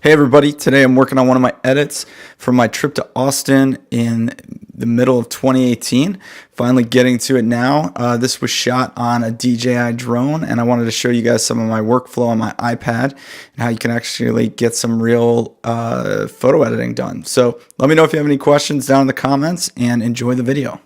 Hey everybody, today I'm working on one of my edits from my trip to Austin in the middle of 2018. Finally getting to it now. This was shot on a DJI drone, and I wanted to show you guys some of my workflow on my iPad and how you can actually get some real photo editing done. So let me know if you have any questions down in the comments and enjoy the video.